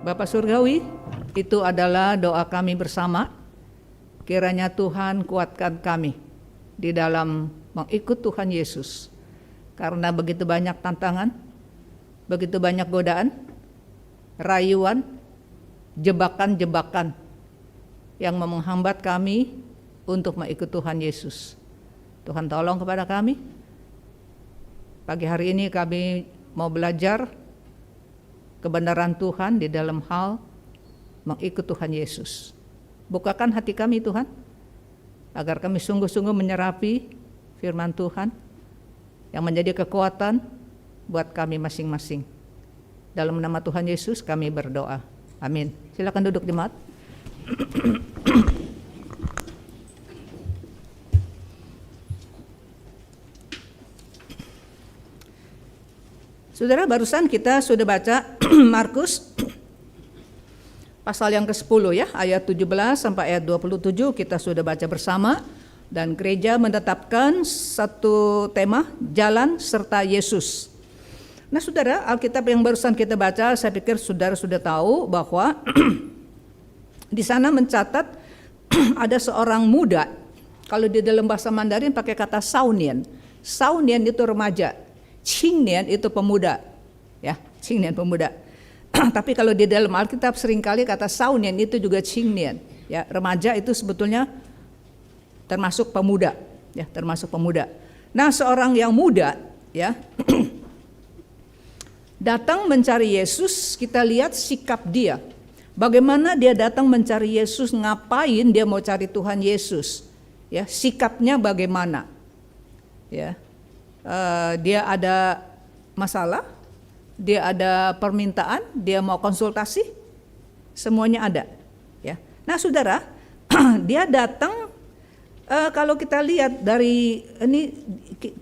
Bapa Surgawi, itu adalah doa kami bersama. Kiranya Tuhan kuatkan kami di dalam mengikut Tuhan Yesus. Karena begitu banyak tantangan, begitu banyak godaan, rayuan, jebakan-jebakan yang menghambat kami untuk mengikut Tuhan Yesus. Tuhan tolong kepada kami. Pagi hari ini kami mau belajar kebenaran Tuhan di dalam hal mengikut Tuhan Yesus. Bukakan hati kami Tuhan, agar kami sungguh-sungguh menyerapi firman Tuhan yang menjadi kekuatan buat kami masing-masing. Dalam nama Tuhan Yesus kami berdoa. Amin. Silakan duduk jemaat. Saudara, barusan kita sudah baca Markus pasal yang ke-10 ya, ayat 17 sampai ayat 27 kita sudah baca bersama, dan gereja menetapkan satu tema, jalan serta Yesus. Nah saudara, Alkitab yang barusan kita baca, saya pikir saudara sudah tahu bahwa di sana mencatat ada seorang muda, kalau di dalam bahasa Mandarin pakai kata saunian. Saunian itu remaja, Qingnian itu pemuda, ya, Qingnian pemuda. Tapi kalau di dalam Alkitab seringkali kata saunian itu juga Qingnian, ya, remaja itu sebetulnya termasuk pemuda, ya, termasuk pemuda. Nah, seorang yang muda, ya, datang mencari Yesus. Kita lihat sikap dia, bagaimana dia datang mencari Yesus, ngapain dia mau cari Tuhan Yesus, ya, sikapnya bagaimana, ya. Dia ada masalah, dia ada permintaan, dia mau konsultasi, semuanya ada, ya. Nah saudara, dia datang, kalau kita lihat dari ini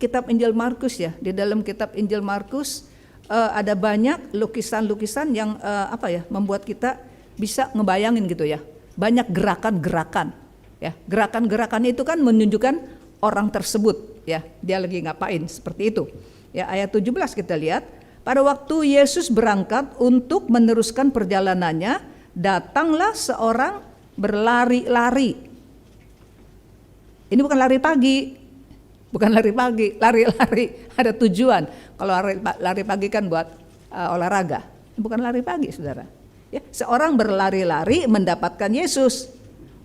kitab Injil Markus ya, di dalam kitab Injil Markus ada banyak lukisan-lukisan yang membuat kita bisa ngebayangin gitu ya, banyak gerakan-gerakan, ya, gerakan-gerakan itu kan menunjukkan orang tersebut, ya, dia lagi ngapain, seperti itu. Ya, ayat 17 kita lihat, pada waktu Yesus berangkat untuk meneruskan perjalanannya, datanglah seorang berlari-lari. Ini bukan lari pagi, lari-lari ada tujuan. Kalau lari pagi kan buat olahraga, bukan lari pagi, saudara. Ya, seorang berlari-lari mendapatkan Yesus.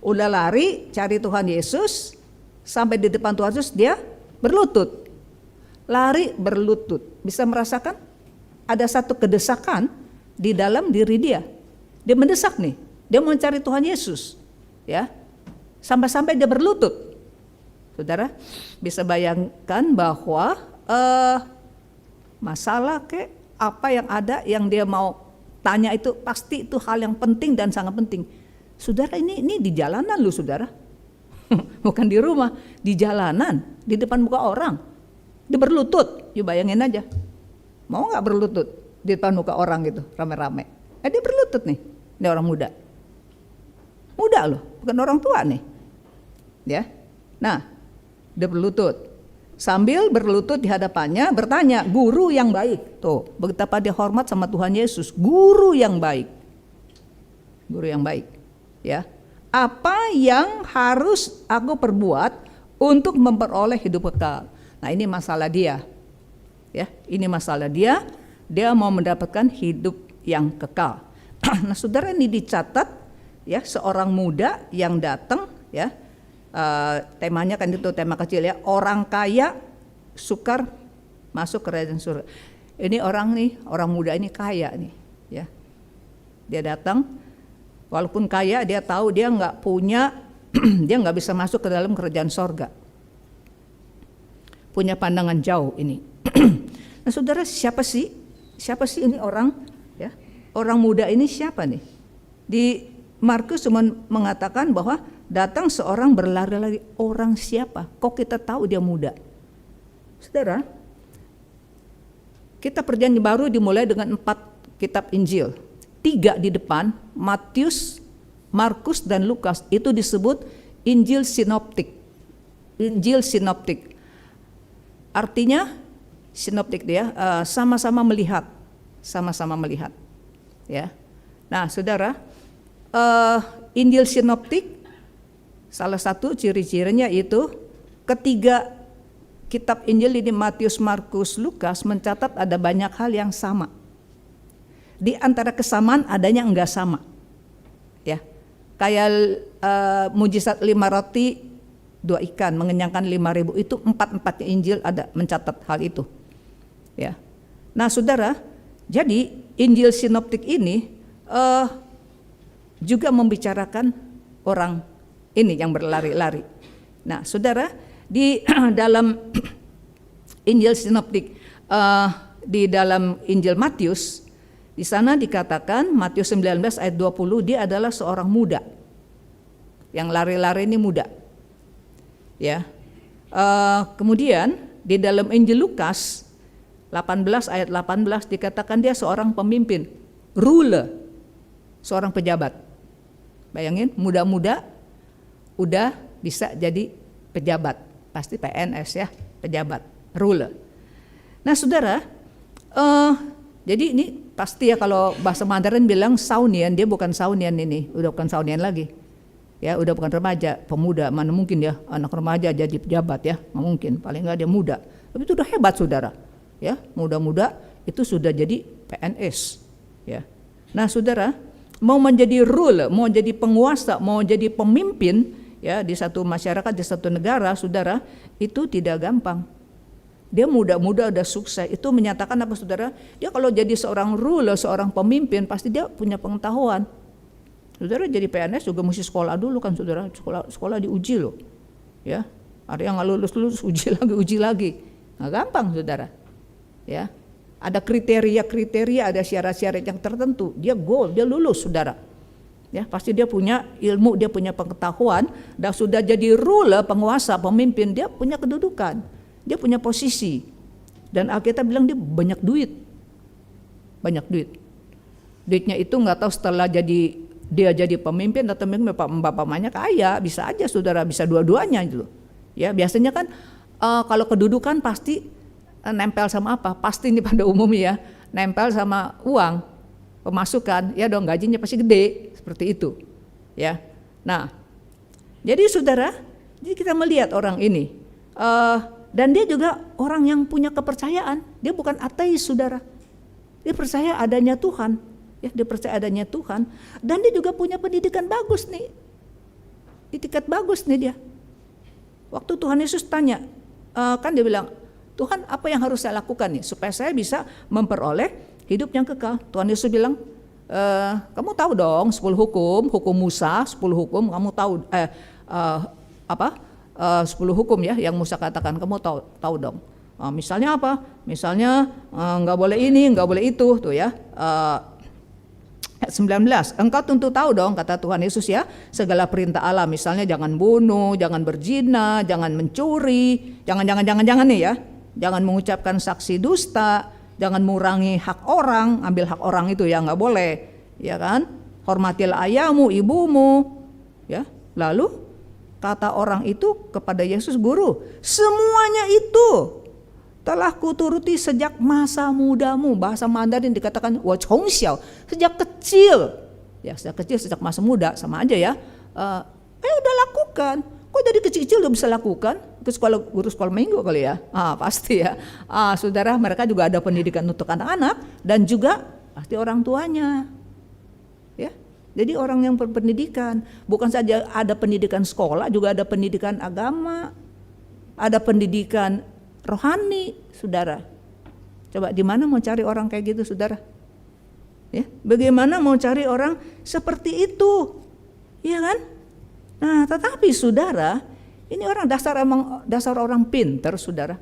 Udah lari cari Tuhan Yesus, sampai di depan Tuhan Yesus dia berlutut, lari berlutut. Bisa merasakan ada satu kedesakan di dalam diri dia. Dia mendesak nih, dia mau mencari Tuhan Yesus, ya, sampai-sampai dia berlutut. Saudara bisa bayangkan bahwa masalah apa yang ada yang dia mau tanya itu pasti itu hal yang penting dan sangat penting. Saudara, ini di jalanan loh saudara. Bukan di rumah, di jalanan, di depan muka orang. Dia berlutut, you bayangin aja. Mau gak berlutut di depan muka orang gitu, rame-rame. Dia berlutut nih, ini orang muda. Muda loh, bukan orang tua nih. Ya, nah, dia berlutut. Sambil berlutut di hadapannya bertanya, guru yang baik. Tuh, betapa dia hormat sama Tuhan Yesus, guru yang baik. Guru yang baik, ya. Apa yang harus aku perbuat untuk memperoleh hidup kekal? Nah, ini masalah dia. Ya, ini masalah dia. Dia mau mendapatkan hidup yang kekal. Nah, saudara, ini dicatat ya, seorang muda yang datang ya. Temanya kan itu tema kecil ya. Orang kaya sukar masuk kerajaan surga. Ini orang muda ini kaya nih, ya. Dia datang. Walaupun kaya, dia tahu dia nggak punya, dia nggak bisa masuk ke dalam kerajaan sorga. Punya pandangan jauh ini. Nah saudara, siapa sih ini orang? Ya, orang muda ini siapa nih? Di Markus cuma mengatakan bahwa datang seorang berlari-lari. Orang siapa? Kok kita tahu dia muda? Saudara, kita perjanjian baru dimulai dengan 4 kitab Injil. 3 di depan, Matius, Markus, dan Lukas, itu disebut Injil sinoptik. Injil sinoptik. Artinya sinoptik dia sama-sama melihat. Ya. Nah, saudara, Injil sinoptik salah satu ciri-cirinya itu ketiga kitab Injil ini, Matius, Markus, Lukas, mencatat ada banyak hal yang sama. Di antara kesamaan adanya enggak sama, ya. Kayak mujizat 5 roti 2 ikan mengenyangkan 5.000 itu 4-4 Injil ada mencatat hal itu, ya. Nah, saudara, jadi Injil sinoptik ini juga membicarakan orang ini yang berlari-lari. Nah, saudara, di dalam Injil sinoptik, di dalam Injil Matius, di sana dikatakan Matius 19 ayat 20, dia adalah seorang muda. Yang lari-lari ini muda. Ya. Kemudian di dalam Injil Lukas 18 ayat 18 dikatakan dia seorang pemimpin, ruler, seorang pejabat. Bayangin, muda-muda udah bisa jadi pejabat, pasti PNS ya, pejabat, ruler. Nah, saudara, jadi ini pasti ya kalau bahasa Mandarin bilang saunian, dia bukan saunian ini, udah bukan saunian lagi. Ya, udah bukan remaja, pemuda, mana mungkin ya anak remaja jadi pejabat ya, nggak mungkin, paling nggak dia muda. Tapi itu udah hebat, saudara. Ya, muda-muda itu sudah jadi PNS. Ya. Nah, saudara, mau menjadi ruler, mau jadi penguasa, mau jadi pemimpin ya di satu masyarakat, di satu negara, saudara, itu tidak gampang. Dia muda-muda udah sukses, itu menyatakan apa, saudara? Dia kalau jadi seorang ruler, seorang pemimpin, pasti dia punya pengetahuan. Saudara, jadi PNS juga mesti sekolah dulu kan, saudara. Sekolah diuji loh, ya. Ada yang nggak lulus uji lagi. Nggak gampang, saudara. Ya, ada kriteria, ada syarat-syarat yang tertentu. Dia lulus, saudara. Ya, pasti dia punya ilmu, dia punya pengetahuan, dan sudah jadi ruler, penguasa, pemimpin, dia punya kedudukan. Dia punya posisi, dan Alkitab bilang dia banyak duit. Duitnya itu nggak tahu setelah dia jadi pemimpin atau bapak mamanya kaya, bisa aja, saudara, bisa dua-duanya gitu. Ya, biasanya kan kalau kedudukan pasti nempel sama apa? Pasti ini pada umumnya ya, nempel sama uang, pemasukan, ya dong, gajinya pasti gede, seperti itu. Ya, nah, jadi saudara, jadi kita melihat orang ini. Dan dia juga orang yang punya kepercayaan. Dia bukan ateis, saudara. Dia percaya adanya Tuhan. Ya, dia percaya adanya Tuhan. Dan dia juga punya pendidikan bagus nih. Di tingkat bagus nih dia. Waktu Tuhan Yesus tanya, kan dia bilang, Tuhan, apa yang harus saya lakukan nih supaya saya bisa memperoleh hidup yang kekal? Tuhan Yesus bilang, kamu tahu dong 10 hukum Musa, 10 hukum, kamu tahu 10 hukum ya yang Musa katakan, kamu tahu dong. Misalnya apa? Misalnya nggak boleh ini, nggak boleh itu, tuh ya. Ayat 19, engkau tentu tahu dong, kata Tuhan Yesus ya, segala perintah Allah, misalnya jangan bunuh, jangan berzina, jangan mencuri, jangan nih ya, jangan mengucapkan saksi dusta, jangan mengurangi hak orang, ambil hak orang itu ya nggak boleh, ya kan? Hormatilah ayahmu, ibumu, ya. Lalu kata orang itu kepada Yesus, Guru, semuanya itu telah kuturuti sejak masa mudamu. Bahasa Mandarin dikatakan wachongxiao, sejak kecil. Ya, sejak masa muda, sama aja ya. Udah lakukan. Kok dari kecil-kecil udah bisa lakukan? Ke guru sekolah minggu kali ya. Pasti ya. Saudara, mereka juga ada pendidikan untuk anak-anak dan juga pasti orang tuanya. Ya. Jadi orang yang berpendidikan, bukan saja ada pendidikan sekolah, juga ada pendidikan agama, ada pendidikan rohani, saudara. Coba di mana mau cari orang kayak gitu, saudara? Ya, bagaimana mau cari orang seperti itu, ya kan? Nah, tetapi saudara, ini orang dasar orang pinter, saudara.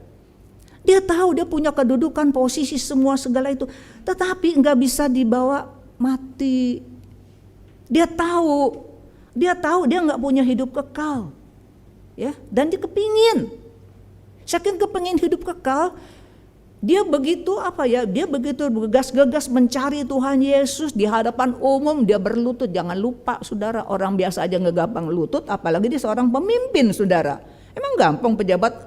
Dia tahu dia punya kedudukan, posisi, semua segala itu, tetapi nggak bisa dibawa mati. Dia tahu dia nggak punya hidup kekal, ya, dan dia kepingin, saking kepingin hidup kekal, dia begitu bergegas-gegas mencari Tuhan Yesus di hadapan umum, dia berlutut. Jangan lupa, saudara, orang biasa aja nggak gampang lutut, apalagi dia seorang pemimpin, saudara. Emang gampang pejabat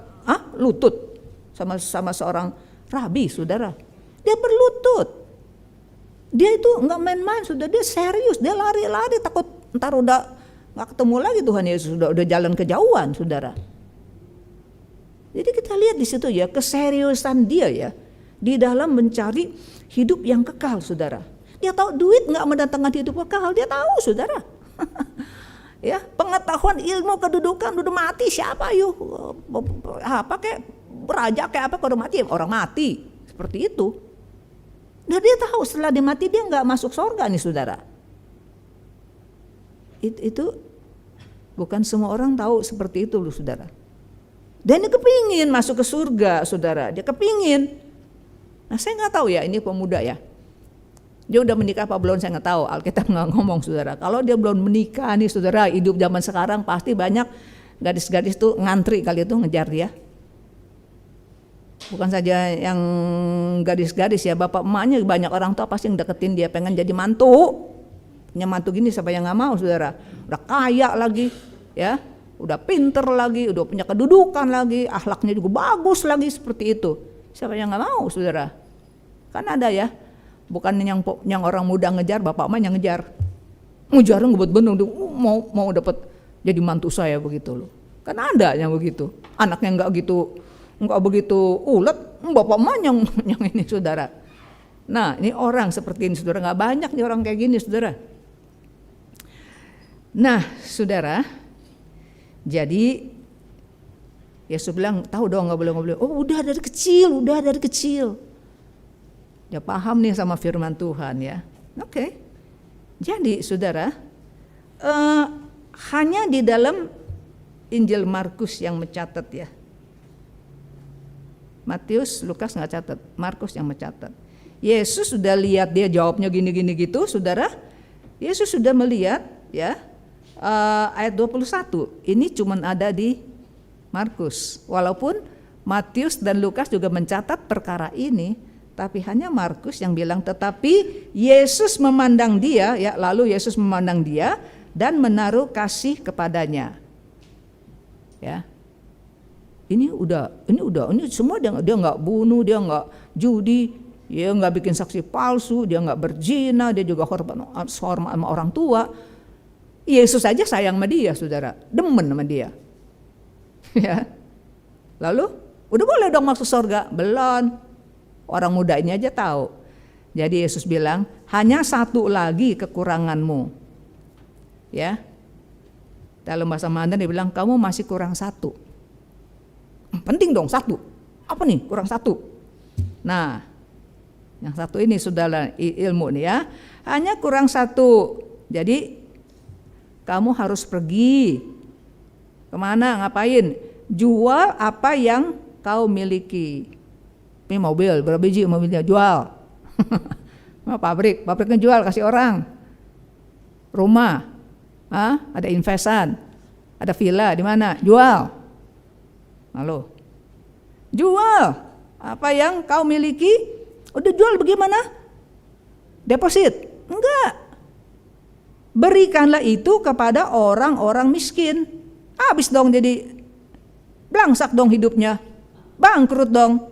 lutut sama seorang rabi, saudara? Dia berlutut. Dia itu nggak main-main, sudah dia serius, dia lari-lari takut ntar udah nggak ketemu lagi Tuhan Yesus, udah jalan kejauhan, saudara. Jadi kita lihat di situ ya keseriusan dia ya di dalam mencari hidup yang kekal, saudara. Dia tahu duit nggak mendatangkan hidup kekal, dia tahu, saudara. Ya, pengetahuan, ilmu, kedudukan udah mati, siapa yuk? Apa kayak raja kayak apa kalau mati? Orang mati, seperti itu. Nah dia tahu setelah dia mati dia nggak masuk surga nih, saudara. Itu bukan semua orang tahu seperti itu loh, saudara. Dan dia kepingin masuk ke surga, saudara. Dia kepingin. Nah saya nggak tahu ya, ini pemuda ya. Dia udah menikah apa belum saya nggak tahu. Alkitab nggak ngomong, saudara. Kalau dia belum menikah nih, saudara, hidup zaman sekarang pasti banyak gadis-gadis tuh ngantri kali itu ngejar dia. Bukan saja yang gadis-gadis ya, bapak emaknya banyak orang tua pasti yang deketin dia, pengen jadi mantu. Punya mantu gini siapa yang nggak mau, saudara? Udah kaya lagi, ya, udah pinter lagi, udah punya kedudukan lagi, akhlaknya juga bagus lagi, seperti itu. Siapa yang nggak mau, saudara? Kan ada ya, bukan yang orang muda ngejar, bapak emaknya ngejar. Ngejar ngebut-benung, mau dapat jadi mantu saya begitu loh. Kan ada yang begitu, anaknya nggak begitu ulet, bapak emaknya yang ini, saudara. Nah ini orang seperti ini, saudara, nggak banyak nih orang kayak gini, saudara. Nah saudara, jadi Yesus bilang tahu dong nggak boleh. Oh udah dari kecil, dia paham nih sama firman Tuhan ya. Oke. Jadi saudara, hanya di dalam Injil Markus yang mencatat ya. Matius, Lukas nggak catat, Markus yang mencatat. Yesus sudah lihat dia jawabnya gini gitu, saudara. Yesus sudah melihat ya, ayat 21. Ini cuma ada di Markus. Walaupun Matius dan Lukas juga mencatat perkara ini, tapi hanya Markus yang bilang tetapi Yesus memandang dia ya, lalu Yesus memandang dia dan menaruh kasih kepadanya. Ya. Ini semua dia nggak bunuh, dia nggak judi, dia nggak bikin saksi palsu, dia nggak berzina, dia juga hormat sama orang tua. Yesus aja sayang sama dia, saudara, demen sama dia. Ya, lalu udah boleh dong masuk surga? Belum. Orang muda ini aja tahu. Jadi Yesus bilang hanya satu lagi kekuranganmu. Ya, dalam bahasa Mandarin dia bilang kamu masih kurang satu. Penting dong satu. Apa nih kurang satu? Nah, yang satu ini sudahlah ilmu nih ya. Hanya kurang satu. Jadi kamu harus pergi. Kemana? Ngapain? Jual apa yang kau miliki. Ini mobil, berapa biji mobilnya? Jual. Pabriknya jual, kasih orang. Rumah, ada investan, ada villa di mana? Jual. Lalu jual apa yang kau miliki. Udah jual bagaimana? Deposit? Enggak. Berikanlah itu kepada orang-orang miskin. Habis dong jadi blangsak dong hidupnya, bangkrut dong.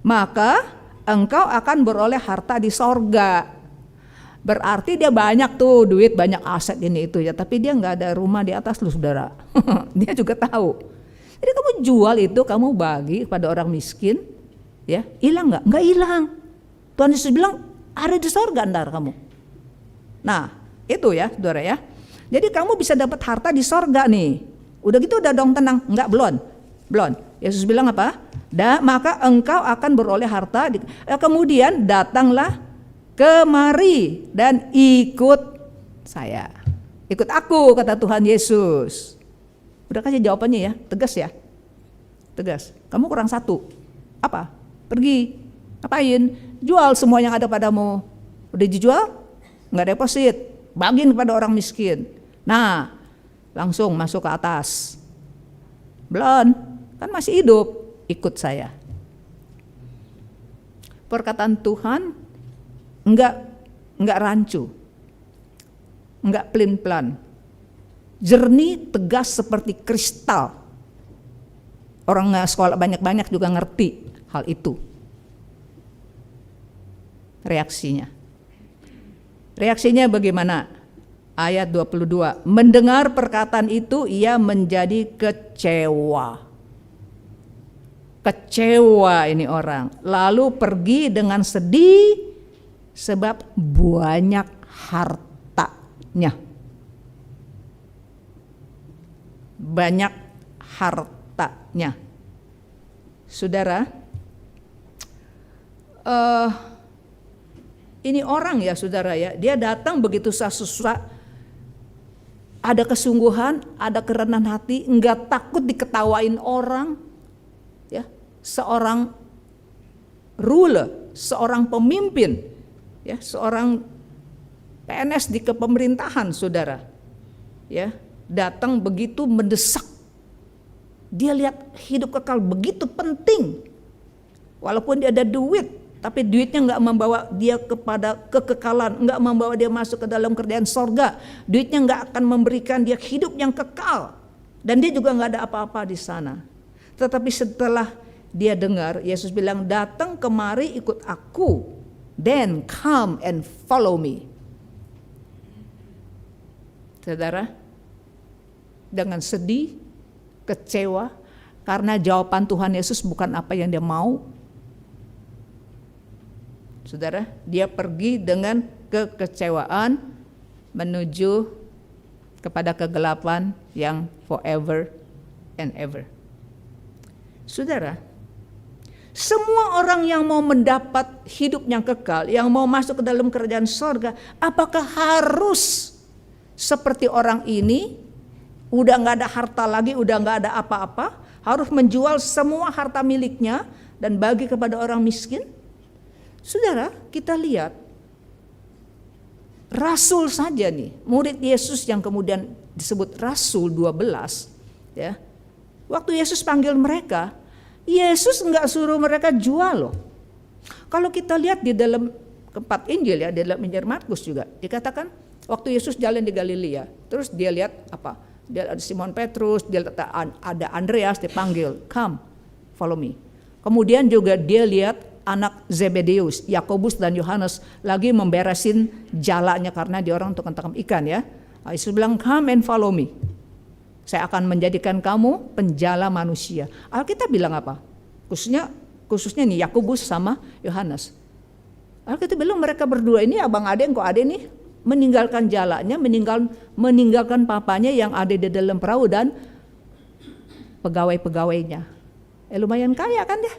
Maka engkau akan beroleh harta di sorga. Berarti dia banyak tuh duit, banyak aset ini itu ya, tapi dia nggak ada rumah di atas lu, saudara. Dia juga tahu. Jadi kamu jual itu, kamu bagi kepada orang miskin, ya hilang nggak? Nggak hilang. Tuhan Yesus bilang ada di sorga ntar kamu. Nah itu ya, saudara ya. Jadi kamu bisa dapat harta di sorga nih. Udah gitu udah dong tenang? Enggak, belum. Yesus bilang apa? Maka engkau akan beroleh harta. Kemudian datanglah kemari dan ikut saya. Ikut aku, kata Tuhan Yesus. Udah kasih jawabannya ya, tegas ya. Tegas. Kamu kurang satu. Apa? Pergi. Ngapain? Jual semua yang ada padamu. Udah dijual? Enggak deposit. Bagiin kepada orang miskin. Nah, langsung masuk ke atas. Belum, kan masih hidup. Ikut saya. Perkataan Tuhan enggak rancu. Enggak pelin-pelan. Jernih, tegas seperti kristal. Orang sekolah banyak-banyak juga ngerti hal itu. Reaksinya. Reaksinya bagaimana? Ayat 22. Mendengar perkataan itu ia menjadi kecewa. Kecewa ini orang. Lalu pergi dengan sedih sebab banyak hartanya. Banyak hartanya. Saudara, ini orang ya saudara ya, dia datang begitu susah, ada kesungguhan, ada kerendahan hati, enggak takut diketawain orang, ya, seorang ruler, seorang pemimpin, ya, seorang PNS di kepemerintahan saudara, ya, datang begitu mendesak. Dia lihat hidup kekal begitu penting, walaupun dia ada duit, tapi duitnya nggak membawa dia kepada kekekalan, nggak membawa dia masuk ke dalam kerajaan sorga. Duitnya nggak akan memberikan dia hidup yang kekal, dan dia juga nggak ada apa-apa di sana. Tetapi setelah dia dengar, Yesus bilang, datang kemari ikut aku, then come and follow me. Saudara, dengan sedih, kecewa, karena jawaban Tuhan Yesus bukan apa yang dia mau. Saudara, dia pergi dengan kekecewaan menuju kepada kegelapan yang forever and ever. Saudara, semua orang yang mau mendapat hidup yang kekal, yang mau masuk ke dalam kerajaan sorga, apakah harus seperti orang ini, udah gak ada harta lagi, udah gak ada apa-apa, harus menjual semua harta miliknya dan bagi kepada orang miskin? Saudara, kita lihat rasul saja nih, murid Yesus yang kemudian disebut rasul 12, ya. Waktu Yesus panggil mereka, Yesus enggak suruh mereka jual loh. Kalau kita lihat di dalam keempat Injil ya, di dalam Injil Markus juga dikatakan waktu Yesus jalan di Galilea, terus dia lihat apa? Dia ada Simon Petrus, dia ada Andreas, dipanggil, come, follow me. Kemudian juga dia lihat anak Zebedeus, Yakobus dan Yohanes lagi memberesin jalanya karena dia orang tukang tangkap ikan ya. Yesus bilang, come and follow me. Saya akan menjadikan kamu penjala manusia. Alkitab bilang apa? Khususnya nih Yakobus sama Yohanes. Alkitab bilang mereka berdua ini abang adek kok adek nih meninggalkan jalanya, meninggalkan papanya yang ada di dalam perahu dan pegawai-pegawainya. Lumayan kaya kan dia?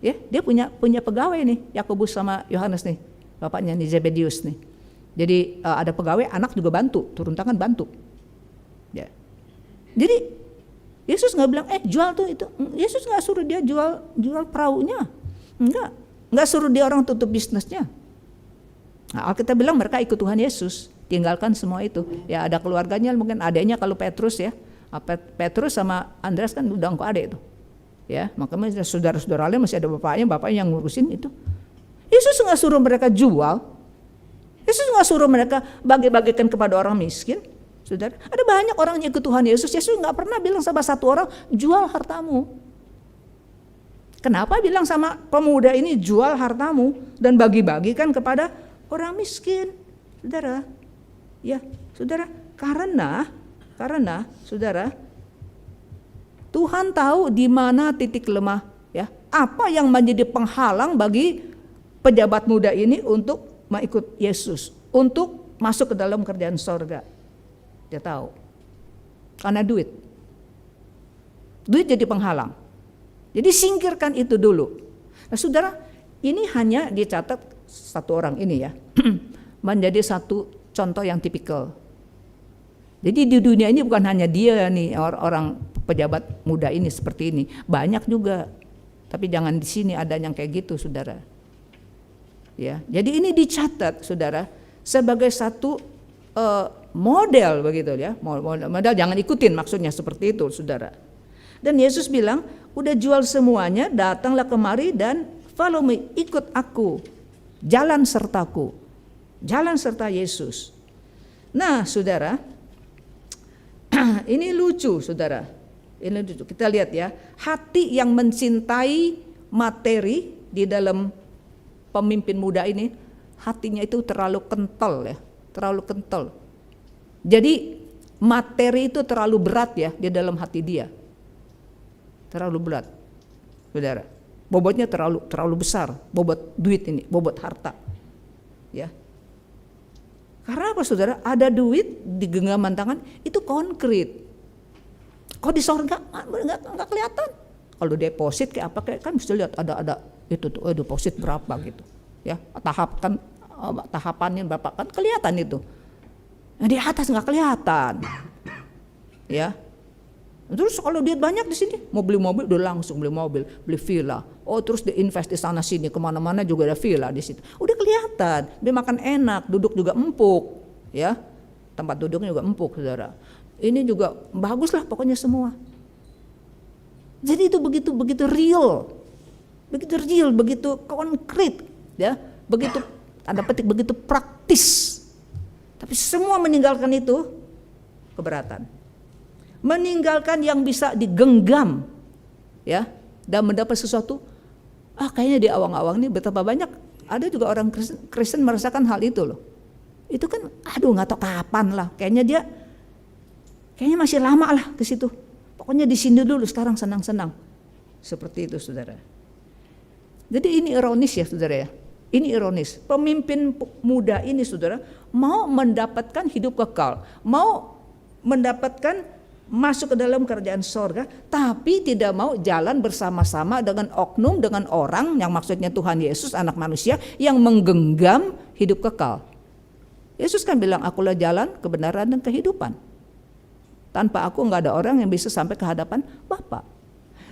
Ya, dia punya pegawai nih, Yakobus sama Yohanes nih, bapaknya nih Zebedeus nih. Jadi ada pegawai, anak juga bantu, turun tangan bantu. Ya. Jadi Yesus nggak bilang jual tuh itu. Yesus nggak suruh dia jual perahunya, nggak suruh dia orang tutup bisnisnya. Nah, Alkitab bilang mereka ikut Tuhan Yesus, tinggalkan semua itu. Ya ada keluarganya, mungkin adanya kalau Petrus ya, Petrus sama Andreas kan udah engkau adek itu. Ya, makanya saudara-saudaranya masih ada bapaknya yang ngurusin itu. Yesus nggak suruh mereka jual. Yesus nggak suruh mereka bagi-bagikan kepada orang miskin. Saudara, ada banyak orang yang ikut Tuhan Yesus. Yesus nggak pernah bilang sama satu orang jual hartamu. Kenapa bilang sama pemuda ini jual hartamu dan bagi-bagikan kepada orang miskin, saudara? Ya, saudara, karena saudara, Tuhan tahu di mana titik lemah, ya. Apa yang menjadi penghalang bagi pejabat muda ini untuk mengikut Yesus, untuk masuk ke dalam kerajaan sorga? Dia tahu, karena duit jadi penghalang. Jadi singkirkan itu dulu. Nah, saudara, ini hanya dicatat satu orang ini ya, menjadi satu contoh yang tipikal. Jadi di dunia ini bukan hanya dia nih orang pejabat muda ini seperti ini, banyak juga. Tapi jangan di sini ada yang kayak gitu, saudara. Ya, jadi ini dicatat, saudara, sebagai satu model begitu ya. Model jangan ikutin maksudnya seperti itu, saudara. Dan Yesus bilang, udah jual semuanya, datanglah kemari dan follow me, ikut aku. Jalan sertaku. Jalan serta Yesus. Nah, saudara, ini lucu, saudara. Ini lucu. Kita lihat ya, hati yang mencintai materi di dalam pemimpin muda ini hatinya itu terlalu kental ya, terlalu kental. Jadi materi itu terlalu berat ya di dalam hati dia. Terlalu berat, saudara. Bobotnya terlalu besar, bobot duit ini, bobot harta. Ya. Karena apa saudara? Ada duit di genggaman tangan itu konkret. Kok di sorga nggak kelihatan. Kalau deposit kayak apa kayak kan mesti lihat ada itu tuh deposit berapa gitu. Ya, tahapannya berapa kan kelihatan itu. Nah, di atas nggak kelihatan. Ya. Terus kalau duit banyak di sini, mau beli mobil udah langsung beli mobil, beli villa. Oh terus diinvest di sana sini, kemana-mana juga ada villa di situ. Udah kelihatan, dia makan enak, duduk juga empuk, ya. Tempat duduknya juga empuk, saudara. Ini juga bagus lah pokoknya semua. Jadi itu begitu real, begitu konkret, ya, begitu tanda petik begitu praktis. Tapi semua meninggalkan itu keberatan. Meninggalkan yang bisa digenggam, ya, dan mendapat sesuatu. Kayaknya di awang-awang ini betapa banyak ada juga orang Kristen merasakan hal itu loh. Itu kan, nggak tahu kapan lah. Kayaknya masih lama lah ke situ. Pokoknya di sini dulu, sekarang senang-senang. Seperti itu, saudara. Jadi ini ironis ya, saudara ya. Ini ironis. Pemimpin muda ini, saudara, mau mendapatkan hidup kekal, mau mendapatkan masuk ke dalam kerajaan sorga, tapi tidak mau jalan bersama-sama dengan oknum, dengan orang yang maksudnya Tuhan Yesus anak manusia yang menggenggam hidup kekal. Yesus kan bilang, akulah jalan, kebenaran dan kehidupan. Tanpa aku nggak ada orang yang bisa sampai ke hadapan Bapa.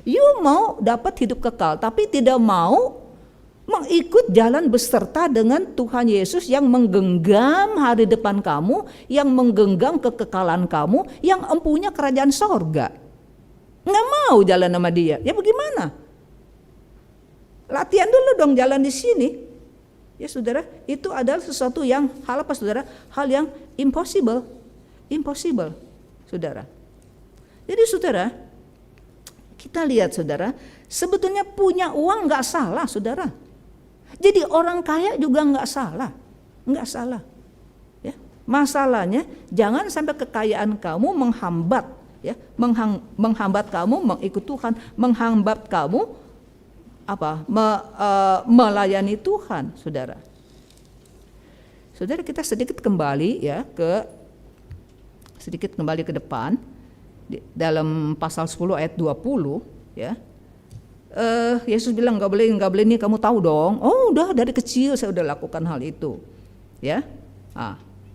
You mau dapat hidup kekal, tapi tidak mau mengikut jalan beserta dengan Tuhan Yesus yang menggenggam hari depan kamu, yang menggenggam kekekalan kamu, yang empunya kerajaan sorga. Nggak mau jalan sama dia, ya bagaimana? Latihan dulu dong jalan di sini. Ya saudara, itu adalah sesuatu yang hal apa saudara? Hal yang impossible, saudara. Jadi saudara, kita lihat saudara, sebetulnya punya uang nggak salah saudara. Jadi orang kaya juga nggak salah. Ya. Masalahnya jangan sampai kekayaan kamu menghambat, ya, menghambat kamu mengikut Tuhan, menghambat kamu melayani Tuhan, saudara. Saudara, kita sedikit kembali ke depan dalam pasal 10 ayat 20, ya. Yesus bilang nggak boleh ini kamu tahu dong. Oh udah dari kecil saya udah lakukan hal itu, ya.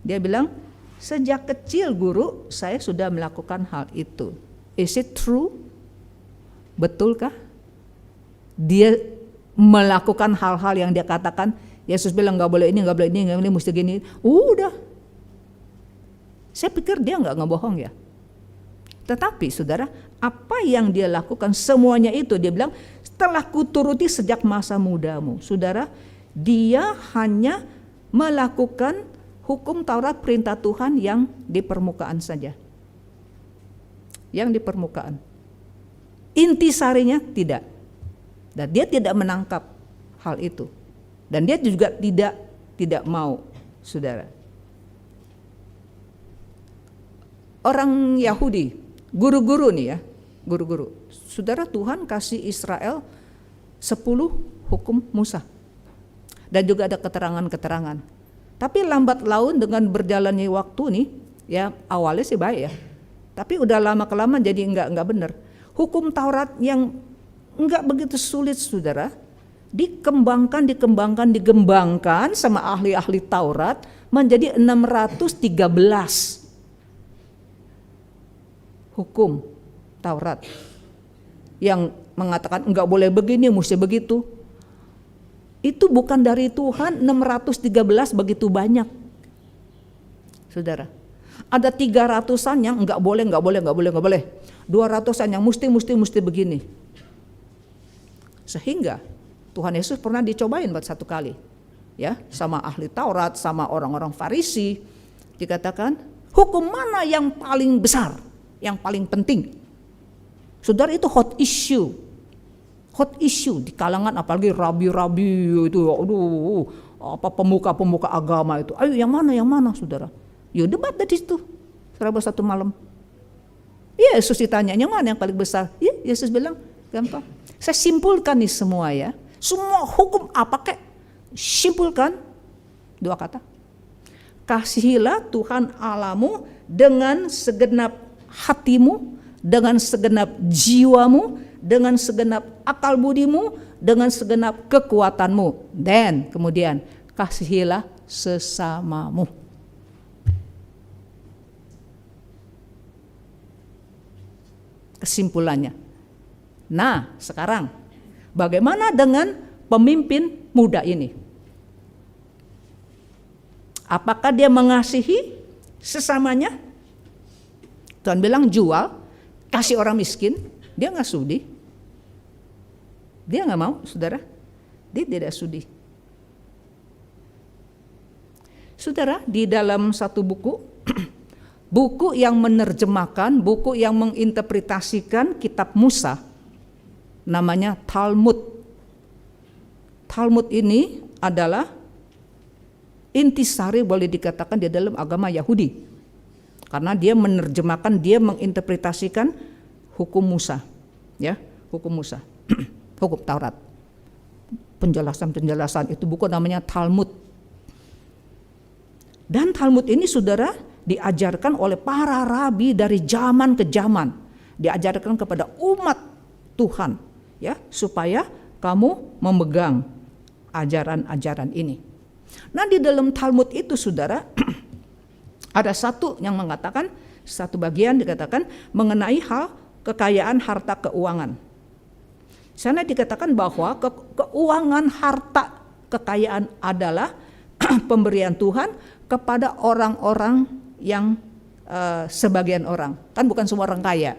Dia bilang sejak kecil guru saya sudah melakukan hal itu. Is it true? Betulkah dia melakukan hal-hal yang dia katakan? Yesus bilang nggak boleh ini, mesti gini. Udah. Saya pikir dia nggak ngebohong ya. Tetapi saudara, apa yang dia lakukan semuanya itu dia bilang setelah kuturuti sejak masa mudamu. Saudara, dia hanya melakukan hukum Taurat perintah Tuhan yang di permukaan saja. Yang di permukaan. Intisarinya tidak. Dan dia tidak menangkap hal itu. Dan dia juga tidak mau, saudara. Orang Yahudi, guru-guru nih ya, guru-guru. Saudara, Tuhan kasih Israel 10 hukum Musa. Dan juga ada keterangan-keterangan. Tapi lambat laun dengan berjalannya waktu nih, ya awalnya sih baik ya. Tapi udah lama-kelamaan jadi enggak benar. Hukum Taurat yang enggak begitu sulit, saudara, dikembangkan sama ahli-ahli Taurat menjadi 613 hukum Taurat yang mengatakan enggak boleh begini, mesti begitu. Itu bukan dari Tuhan. 613 begitu banyak, saudara. Ada 300-an yang enggak boleh. 200-an yang mesti begini. Sehingga Tuhan Yesus pernah dicobain buat satu kali, ya, sama ahli Taurat, sama orang-orang Farisi. Dikatakan hukum mana yang paling besar, yang paling penting. Saudara, itu hot issue di kalangan apalagi rabi-rabi itu. apa pemuka-pemuka agama itu. Ayo yang mana saudara? Ya debat dari situ. Selama satu malam. Yesus ditanya yang mana yang paling besar? Ya Yesus bilang gampang. Saya simpulkan nih semua ya. Semua hukum apa kek? Simpulkan 2 kata. Kasihilah Tuhan Allahmu dengan segenap hatimu, dengan segenap jiwamu, dengan segenap akal budimu, dengan segenap kekuatanmu. Dan kemudian kasihilah sesamamu. Kesimpulannya. Nah, sekarang bagaimana dengan pemimpin muda ini? Apakah dia mengasihi sesamanya? Tuhan bilang jual, kasih orang miskin, dia nggak sudi. Dia nggak mau, saudara. Dia tidak sudi. Saudara, di dalam satu buku, buku yang menerjemahkan, buku yang menginterpretasikan kitab Musa, namanya Talmud. Talmud ini adalah intisari boleh dikatakan di dalam agama Yahudi. Karena dia menerjemahkan, dia menginterpretasikan hukum Musa. Ya, hukum Musa. Hukum Taurat. Penjelasan-penjelasan itu buku namanya Talmud. Dan Talmud ini saudara diajarkan oleh para rabi dari zaman ke zaman. Diajarkan kepada umat Tuhan. Ya, supaya kamu memegang ajaran-ajaran ini. Nah di dalam Talmud itu saudara ada satu yang mengatakan, satu bagian dikatakan mengenai hal kekayaan harta keuangan. Sana dikatakan bahwa keuangan harta kekayaan adalah pemberian Tuhan kepada orang-orang yang sebagian orang. Kan bukan semua orang kaya.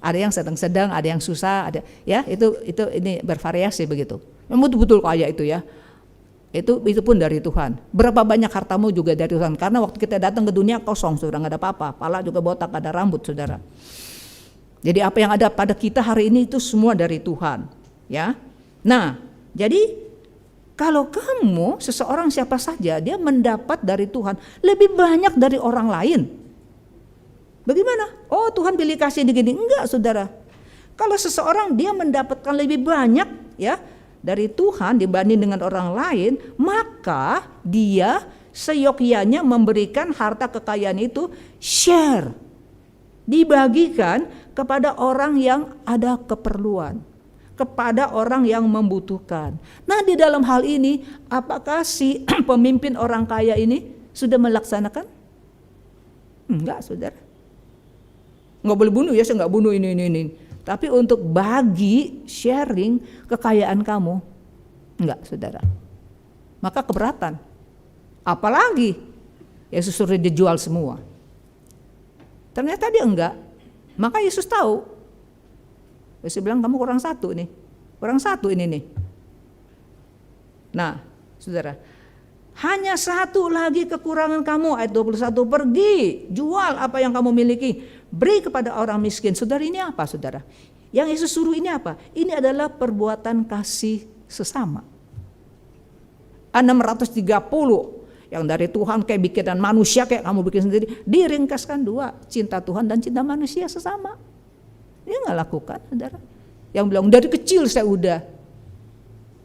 Ada yang sedang-sedang, ada yang susah, ada ya itu ini bervariasi begitu. Memang betul-betul kaya itu ya. Itu pun dari Tuhan. Berapa banyak hartamu juga dari Tuhan. Karena waktu kita datang ke dunia kosong, saudara, nggak ada apa-apa. Pala juga botak, ada rambut, saudara. Jadi apa yang ada pada kita hari ini itu semua dari Tuhan, ya. Nah, jadi kalau kamu seseorang siapa saja dia mendapat dari Tuhan lebih banyak dari orang lain. Bagaimana? Oh Tuhan pilih kasih begini. Enggak saudara. Kalau seseorang dia mendapatkan lebih banyak ya dari Tuhan dibanding dengan orang lain, maka dia seyogyanya memberikan harta kekayaan itu share. Dibagikan kepada orang yang ada keperluan. Kepada orang yang membutuhkan. Nah di dalam hal ini apakah si pemimpin orang kaya ini sudah melaksanakan? Enggak saudara. Nggak boleh bunuh ya, saya nggak bunuh ini. Tapi untuk bagi sharing kekayaan kamu, enggak saudara. Maka keberatan. Apalagi Yesus suruh dijual semua. Ternyata dia enggak. Maka Yesus tahu. Yesus bilang kamu kurang satu nih. Kurang satu ini nih. Nah saudara, hanya satu lagi kekurangan kamu. Ayat 21, pergi jual apa yang kamu miliki, beri kepada orang miskin. Saudara ini apa saudara? Yang Yesus suruh ini apa? Ini adalah perbuatan kasih sesama. 630 yang dari Tuhan kayak bikinan manusia kayak kamu bikin sendiri. Diringkaskan 2, cinta Tuhan dan cinta manusia sesama. Dia nggak lakukan saudara. Yang bilang dari kecil saya udah.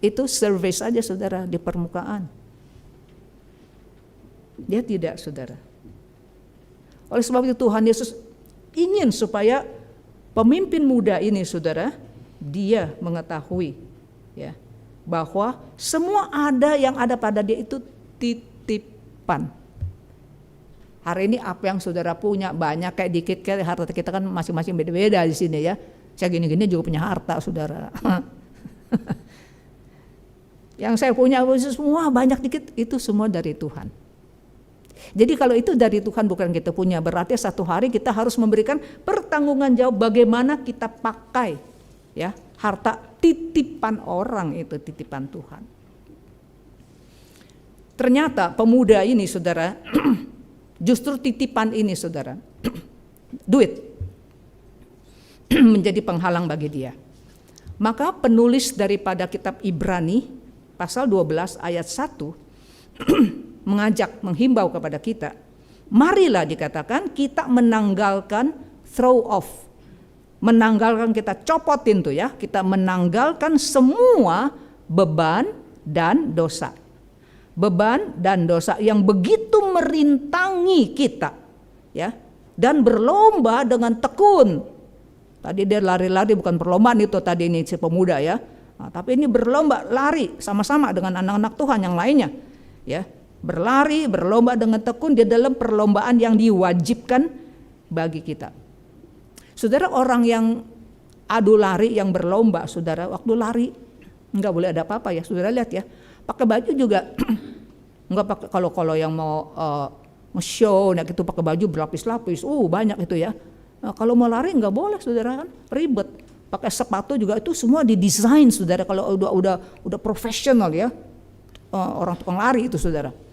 Itu service aja saudara di permukaan. Dia tidak saudara. Oleh sebab itu Tuhan Yesus ingin supaya pemimpin muda ini saudara, dia mengetahui ya bahwa semua ada yang ada pada dia itu titipan. Hari ini apa yang saudara punya banyak kayak dikit kayak harta kita kan masing-masing beda-beda di sini ya. Saya gini-gini juga punya harta saudara. Yang saya punya semua banyak dikit itu semua dari Tuhan. Jadi kalau itu dari Tuhan bukan kita punya, berarti satu hari kita harus memberikan pertanggungan jawab bagaimana kita pakai ya harta titipan orang itu titipan Tuhan. Ternyata pemuda ini saudara justru titipan ini saudara duit menjadi penghalang bagi dia. Maka penulis daripada kitab Ibrani pasal 12 ayat 1 mengajak, menghimbau kepada kita, marilah dikatakan kita menanggalkan throw off. Menanggalkan, kita copotin tuh ya, kita menanggalkan semua beban dan dosa. Beban dan dosa yang begitu merintangi kita, ya, dan berlomba dengan tekun. Tadi dia lari-lari, bukan perlombaan itu tadi ini si pemuda ya. Nah, tapi ini berlomba lari sama-sama dengan anak-anak Tuhan yang lainnya, ya. Berlari, berlomba dengan tekun di dalam perlombaan yang diwajibkan bagi kita. Saudara, orang yang adu lari, yang berlomba, saudara, waktu lari nggak boleh ada apa-apa ya, saudara lihat ya. Pakai baju juga nggak pakai, kalau yang mau show, nah gitu pakai baju berlapis-lapis, banyak itu ya. Nah, kalau mau lari nggak boleh, saudara, kan ribet. Pakai sepatu juga itu semua didesain, saudara. Kalau udah profesional ya, orang tukang lari itu, saudara.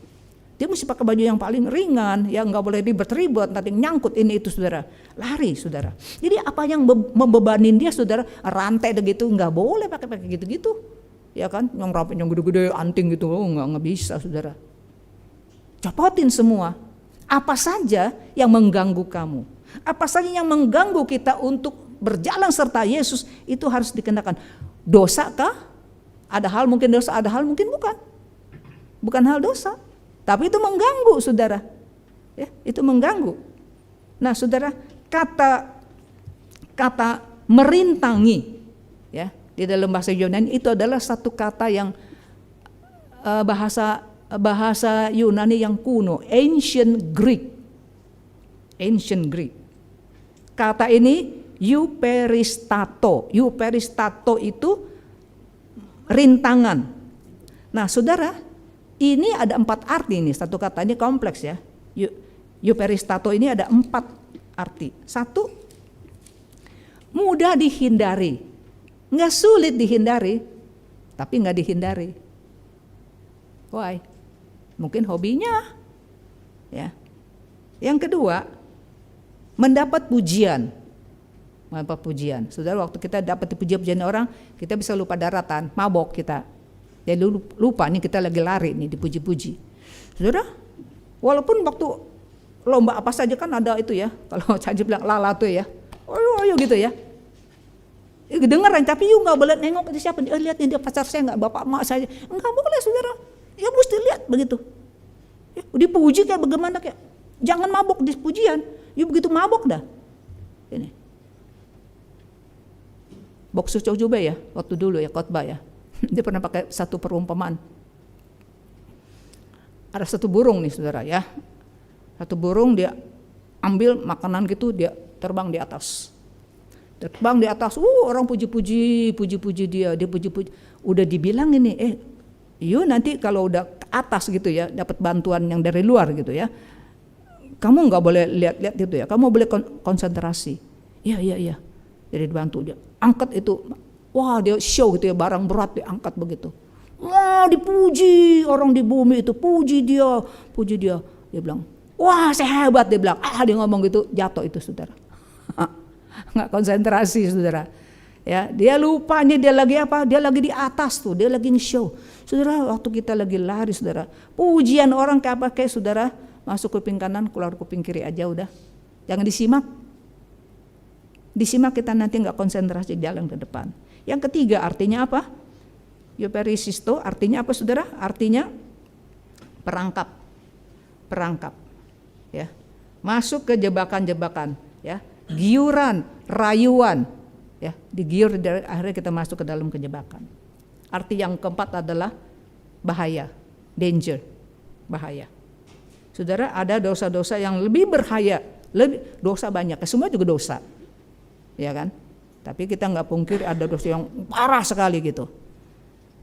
Dia mesti pakai baju yang paling ringan, ya nggak boleh ribet-ribet, nanti nyangkut ini itu, saudara. Lari, saudara. Jadi apa yang membebanin dia, saudara, rantai begitu nggak boleh pakai gitu-gitu, ya kan? Yang rapi, yang gede-gede, anting gitu, nggak bisa, saudara. Copotin semua. Apa saja yang mengganggu kamu, apa saja yang mengganggu kita untuk berjalan serta Yesus, itu harus dikenakan. Dosa kah? Ada hal mungkin dosa, ada hal mungkin bukan. Bukan hal dosa. Tapi itu mengganggu, saudara. Ya, itu mengganggu. Nah, saudara, kata merintangi, ya, di dalam bahasa Yunani itu adalah satu kata yang bahasa Yunani yang kuno, ancient Greek. Ancient Greek. Kata ini euperistato. Euperistato itu rintangan. Nah, saudara, ini ada 4 arti nih, satu kata ini kompleks ya. Euperistato ini ada 4 arti. 1, mudah dihindari. Nggak sulit dihindari, tapi nggak dihindari. Why? Mungkin hobinya. Ya. Yang kedua, mendapat pujian. Mendapat pujian. Saudara, waktu kita dapat pujian orang, kita bisa lupa daratan, mabok kita. Jadi lupa nih kita lagi lari nih, dipuji-puji. Saudara, walaupun waktu lomba apa saja kan ada itu ya. Kalau saya bilang lala tuh ya, ayo gitu ya. Kedengaran, tapi you nggak boleh nengok itu siapa. Lihat nih dia pacar saya nggak, bapak emak saya. Nggak boleh, saudara. Ya mesti lihat begitu. Ya, dipuji kayak bagaimana kayak. Jangan mabok di pujian. You begitu mabok dah. Ini. Boksu coba ya, waktu dulu ya khotbah ya. Dia pernah pakai satu perumpamaan. Ada satu burung nih, saudara ya. Satu burung dia ambil makanan gitu, dia terbang di atas. Terbang di atas, orang puji-puji dia puji-puji. Udah dibilang ini, yuk nanti kalau udah ke atas gitu ya, dapat bantuan yang dari luar gitu ya. Kamu nggak boleh lihat-lihat gitu ya, kamu boleh konsentrasi. Iya. Jadi dibantu dia. Angkat itu. Wah, dia show gitu ya, barang berat diangkat begitu. Wah, dipuji orang di bumi itu, puji dia. Dia bilang, wah saya hebat, dia bilang. Dia ngomong gitu, jatuh itu, saudara. Nggak konsentrasi, saudara. Ya, dia lupa nih dia lagi apa? Dia lagi di atas tuh, dia lagi nge-show. Saudara, waktu kita lagi lari, saudara, pujian orang kayak apa kayak, saudara, masuk kuping kanan, keluar kuping kiri aja udah. Jangan disimak. Disimak kita nanti nggak konsentrasi jalan ke depan. Yang ketiga artinya apa? Euperisisto artinya apa, saudara? Artinya perangkap. Ya. Masuk ke jebakan-jebakan, ya. Giuran, rayuan, ya. Digiur, akhirnya kita masuk ke dalam kejebakan. Arti yang keempat adalah bahaya, danger, bahaya. Saudara, ada dosa-dosa yang lebih berbahaya, dosa banyak, semua juga dosa. Ya kan? Tapi kita nggak pungkir ada dosa yang parah sekali gitu.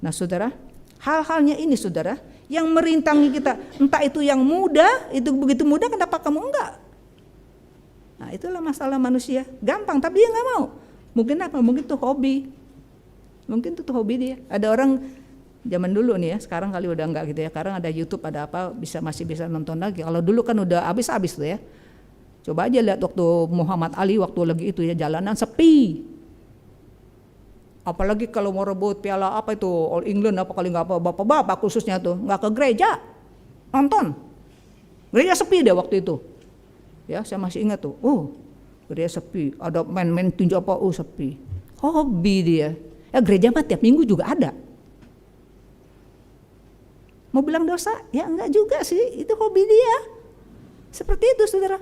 Nah, saudara, hal-halnya ini, saudara, yang merintangi kita, entah itu yang mudah, itu begitu mudah, kenapa kamu enggak? Nah, itulah masalah manusia. Gampang, tapi dia nggak mau. Mungkin apa? Mungkin itu hobi. Mungkin itu hobi dia. Ada orang zaman dulu nih ya, sekarang kali udah enggak gitu ya. Sekarang ada YouTube, ada apa, masih bisa nonton lagi. Kalau dulu kan udah habis-habis tuh ya. Coba aja lihat waktu Muhammad Ali waktu lagi itu ya, jalanan sepi. Apalagi kalau mau rebut piala apa itu All England apa, kali nggak apa, bapak-bapak khususnya tuh nggak ke gereja, nonton. Gereja sepi deh waktu itu. Ya, saya masih ingat tuh. Oh, gereja sepi. Ada main-main tinju apa? Oh, sepi. Hobi dia. Ya, gereja mah tiap minggu juga ada. Mau bilang dosa? Ya enggak juga sih. Itu hobi dia. Seperti itu, saudara.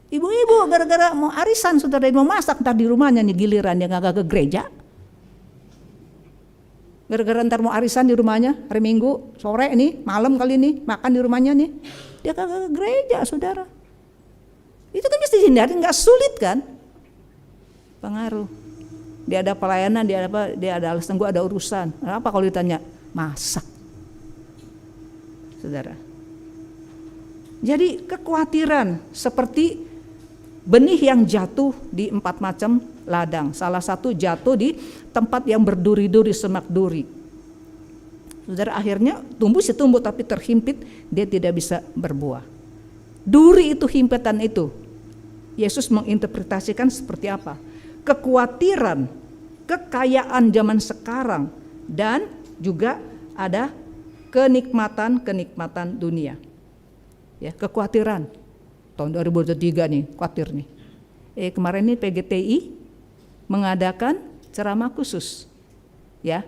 Ibu-ibu gara-gara mau arisan, saudara, mau masak ntar di rumahnya nih, giliran dia nggak ke gereja. Gara-gara ntar mau arisan di rumahnya hari Minggu sore nih, malam kali nih makan di rumahnya nih, dia kagak ke gereja, saudara. Itu kan mesti dihindari, nggak sulit kan? Pengaruh. Dia ada pelayanan, dia ada alasan, gue ada urusan. Apa kalau ditanya? Masak, saudara. Jadi kekhawatiran seperti benih yang jatuh di 4 macam ladang. Salah satu jatuh di tempat yang berduri-duri, semak duri. Saudara, akhirnya tumbuh sih tumbuh, tapi terhimpit, dia tidak bisa berbuah. Duri itu, himpitan itu, Yesus menginterpretasikan seperti apa? Kekhawatiran, kekayaan zaman sekarang, dan juga ada kenikmatan dunia. Ya, kekhawatiran. Tahun 2023 nih, khawatir nih. Kemarin nih PGTI mengadakan ceramah khusus. Ya.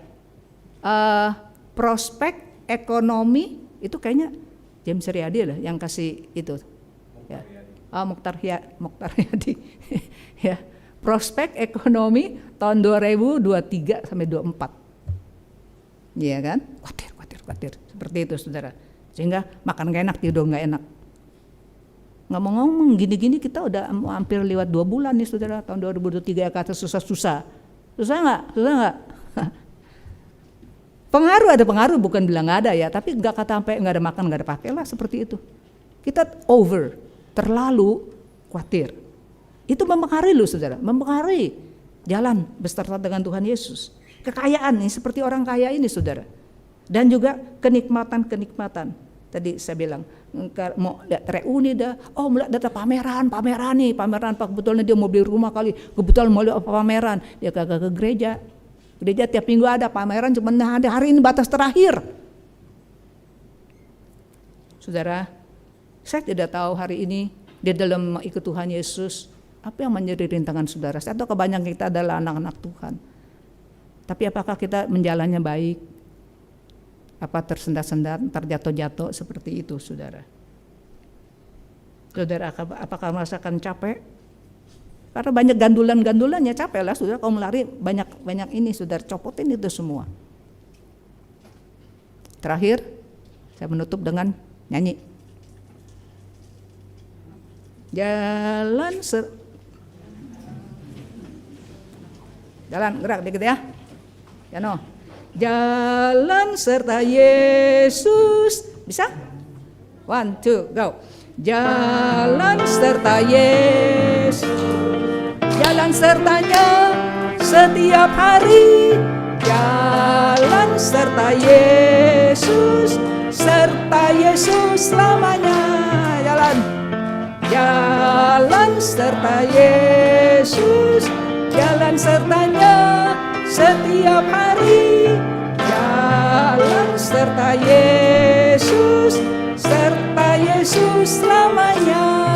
Prospek ekonomi itu kayaknya James Riyadi lah yang kasih itu. Ya. Mokhtar Riyadi. Ya. Prospek ekonomi tahun 2023 sampai 24. Iya kan? Khawatir. Seperti itu, saudara. Sehingga makan gak enak, tidur gak enak. Ngomong-ngomong gini-gini kita udah hampir lewat 2 bulan nih, saudara. Tahun 2023 kata susah-susah. Susah nggak? Pengaruh, ada pengaruh, bukan bilang nggak ada ya. Tapi nggak kata sampai nggak ada makan, nggak ada pakai lah, seperti itu. Kita terlalu khawatir. Itu mempengaruhi lu, saudara. Mempengaruhi jalan beserta dengan Tuhan Yesus. Kekayaan nih seperti orang kaya ini, saudara. Dan juga kenikmatan. Tadi saya bilang mau lihat reuni dah, mau lihat data pameran nih, pameran Pak, kebetulan dia mau beli rumah kali, kebetulan mau lihat pameran, dia kagak ke gereja. Gereja tiap minggu ada pameran, cuma hari ini batas terakhir. Saudara, saya tidak tahu hari ini di dalam ikut Tuhan Yesus apa yang menjadi rintangan saudara. Saya tahu kebanyakan kita adalah anak-anak Tuhan, tapi apakah kita menjalannya baik? Apa tersendat-sendat, terjatuh-jatuh seperti itu, saudara. Saudara, apakah merasakan capek? Karena banyak gandulan-gandulannya, capek lah, saudara. Kalau melari banyak ini, saudara, copotin itu semua. Terakhir, saya menutup dengan nyanyi. Jalan gerak dikit ya. Jano. Jalan serta Yesus. Bisa? 1, 2, go. Jalan serta Yesus. Jalan sertanya setiap hari. Jalan serta Yesus. Serta Yesus selamanya. Jalan serta Yesus. Jalan sertanya setiap hari. Jalan serta Yesus selamanya.